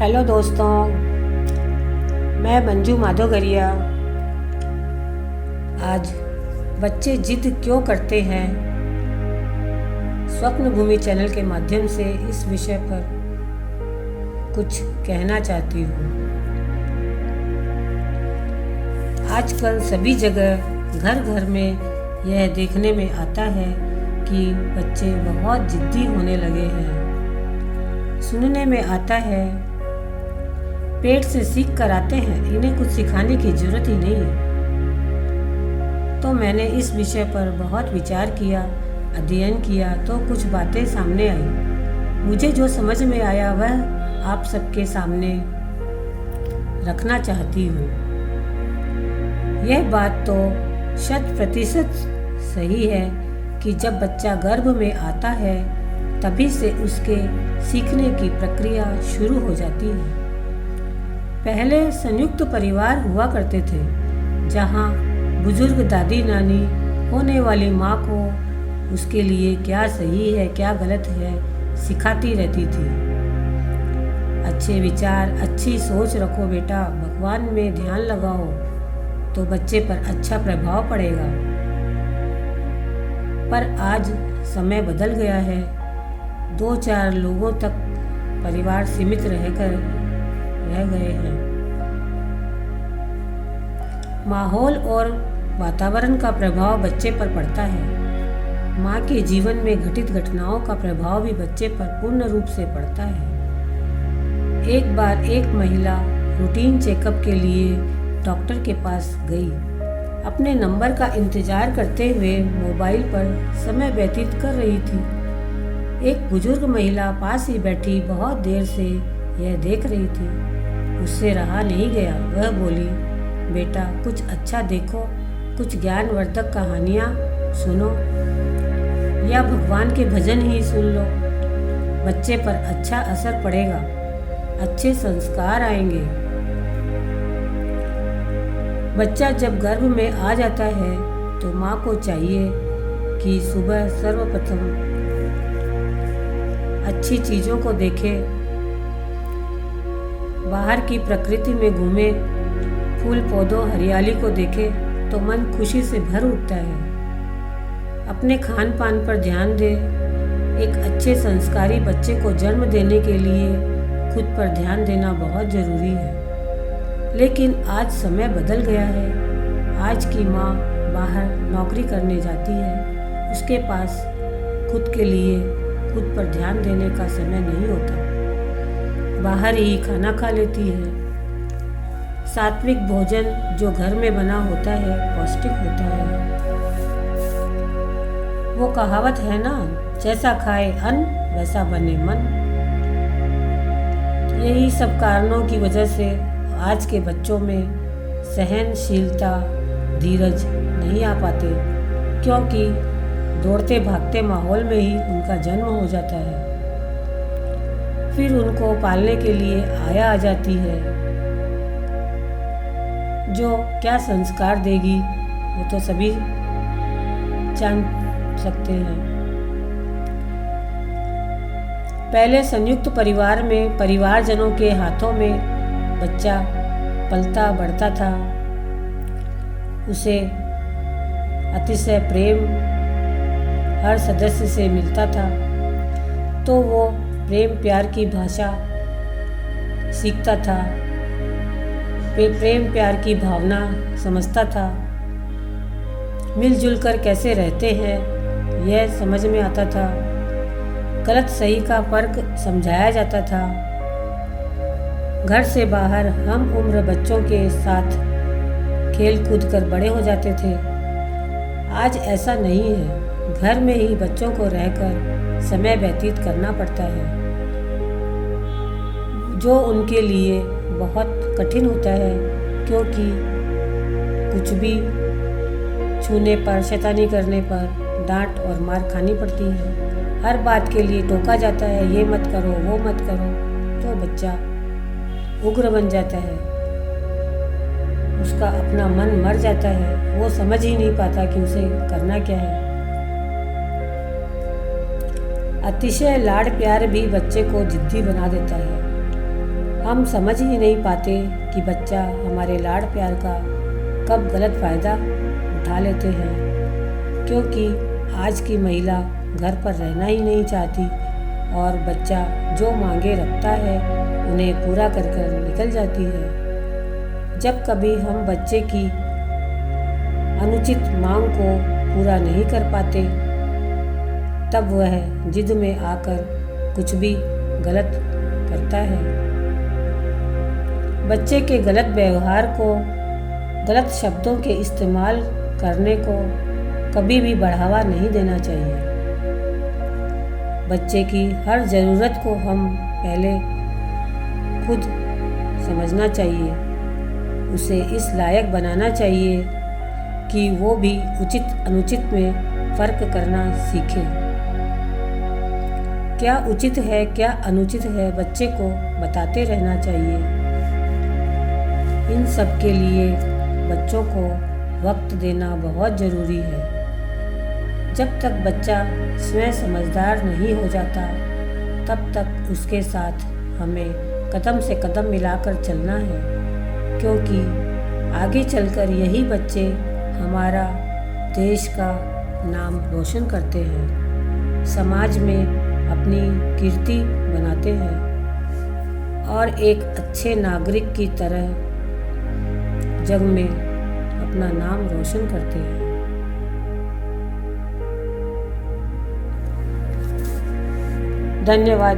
Hello दोस्तों, मैं मंजू माधोगरिया। आज बच्चे जिद क्यों करते हैं स्वप्न भूमि चैनल के माध्यम से इस विषय पर कुछ कहना चाहती हूँ। आजकल सभी जगह घर घर में यह देखने में आता है कि बच्चे बहुत जिद्दी होने लगे हैं। सुनने में आता है पेट से सीख कर आते हैं, इन्हें कुछ सिखाने की जरूरत ही नहीं है। तो मैंने इस विषय पर बहुत विचार किया, अध्ययन किया तो कुछ बातें सामने आई। मुझे जो समझ में आया वह आप सबके सामने रखना चाहती हूँ। यह बात तो 100% सही है कि जब बच्चा गर्भ में आता है तभी से उसके सीखने की प्रक्रिया शुरू हो जाती है। पहले संयुक्त परिवार हुआ करते थे, जहाँ बुजुर्ग दादी नानी होने वाली माँ को उसके लिए क्या सही है क्या गलत है सिखाती रहती थी। अच्छे विचार, अच्छी सोच रखो बेटा, भगवान में ध्यान लगाओ तो बच्चे पर अच्छा प्रभाव पड़ेगा। पर आज समय बदल गया है। 2-4 लोगों तक परिवार सीमित रह गए हैं। माहौल और वातावरण का प्रभाव बच्चे पर पड़ता है। माँ के जीवन में घटित घटनाओं का प्रभाव भी बच्चे पर पूर्ण रूप से पड़ता है। एक बार एक महिला रूटीन चेकअप के लिए डॉक्टर के पास गई। अपने नंबर का इंतजार करते हुए मोबाइल पर समय व्यतीत कर रही थी। एक बुजुर्ग महिला पास ही बैठी बहुत देर से यह देख रही थी। उससे रहा नहीं गया। वह बोली, बेटा कुछ अच्छा देखो, कुछ ज्ञानवर्धक कहानियाँ सुनो या भगवान के भजन ही सुन लो। बच्चे पर अच्छा असर पड़ेगा, अच्छे संस्कार आएंगे। बच्चा जब गर्भ में आ जाता है तो माँ को चाहिए कि सुबह सर्वप्रथम अच्छी चीज़ों को देखे, बाहर की प्रकृति में घूमे, फूल पौधों हरियाली को देखे तो मन खुशी से भर उठता है। अपने खान पान पर ध्यान दे। एक अच्छे संस्कारी बच्चे को जन्म देने के लिए खुद पर ध्यान देना बहुत ज़रूरी है। लेकिन आज समय बदल गया है। आज की माँ बाहर नौकरी करने जाती है, उसके पास खुद के लिए खुद पर ध्यान देने का समय नहीं होता। बाहर ही खाना खा लेती है। सात्विक भोजन जो घर में बना होता है पौष्टिक होता है। वो कहावत है ना, जैसा खाए अन्न वैसा बने मन। यही सब कारणों की वजह से आज के बच्चों में सहनशीलता, धीरज नहीं आ पाते, क्योंकि दौड़ते भागते माहौल में ही उनका जन्म हो जाता है। फिर उनको पालने के लिए आया आ जाती है जो क्या संस्कार देगी वो तो सभी जान सकते हैं। पहले संयुक्त परिवार में परिवारजनों के हाथों में बच्चा पलता बढ़ता था। उसे अतिशय प्रेम हर सदस्य से मिलता था, तो वो प्रेम प्यार की भाषा सीखता था, प्रेम प्यार की भावना समझता था। मिलजुल कर कैसे रहते हैं यह समझ में आता था। गलत सही का फर्क समझाया जाता था। घर से बाहर हम उम्र बच्चों के साथ खेल कूद कर बड़े हो जाते थे। आज ऐसा नहीं है। घर में ही बच्चों को रहकर समय व्यतीत करना पड़ता है, जो उनके लिए बहुत कठिन होता है, क्योंकि कुछ भी छूने पर, शैतानी करने पर डांट और मार खानी पड़ती है। हर बात के लिए टोका जाता है, ये मत करो वो मत करो, तो बच्चा उग्र बन जाता है। उसका अपना मन मर जाता है। वो समझ ही नहीं पाता कि उसे करना क्या है। अतिशय लाड़ प्यार भी बच्चे को जिद्दी बना देता है। हम समझ ही नहीं पाते कि बच्चा हमारे लाड़ प्यार का कब गलत फ़ायदा उठा लेते हैं, क्योंकि आज की महिला घर पर रहना ही नहीं चाहती और बच्चा जो मांगे रखता है उन्हें पूरा कर कर निकल जाती है। जब कभी हम बच्चे की अनुचित मांग को पूरा नहीं कर पाते, तब वह जिद में आकर कुछ भी गलत करता है। बच्चे के गलत व्यवहार को, गलत शब्दों के इस्तेमाल करने को कभी भी बढ़ावा नहीं देना चाहिए। बच्चे की हर ज़रूरत को हम पहले खुद समझना चाहिए, उसे इस लायक बनाना चाहिए कि वो भी उचित अनुचित में फ़र्क करना सीखे। क्या उचित है क्या अनुचित है बच्चे को बताते रहना चाहिए। इन सब के लिए बच्चों को वक्त देना बहुत ज़रूरी है। जब तक बच्चा स्वयं समझदार नहीं हो जाता, तब तक उसके साथ हमें कदम से कदम मिलाकर चलना है, क्योंकि आगे चलकर यही बच्चे हमारा देश का नाम रोशन करते हैं, समाज में अपनी कीर्ति बनाते हैं और एक अच्छे नागरिक की तरह जग में अपना नाम रोशन करते हैं। धन्यवाद।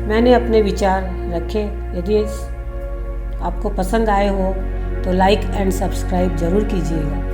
मैंने अपने विचार रखे। यदि आपको पसंद आए हो तो लाइक एंड सब्सक्राइब ज़रूर कीजिएगा।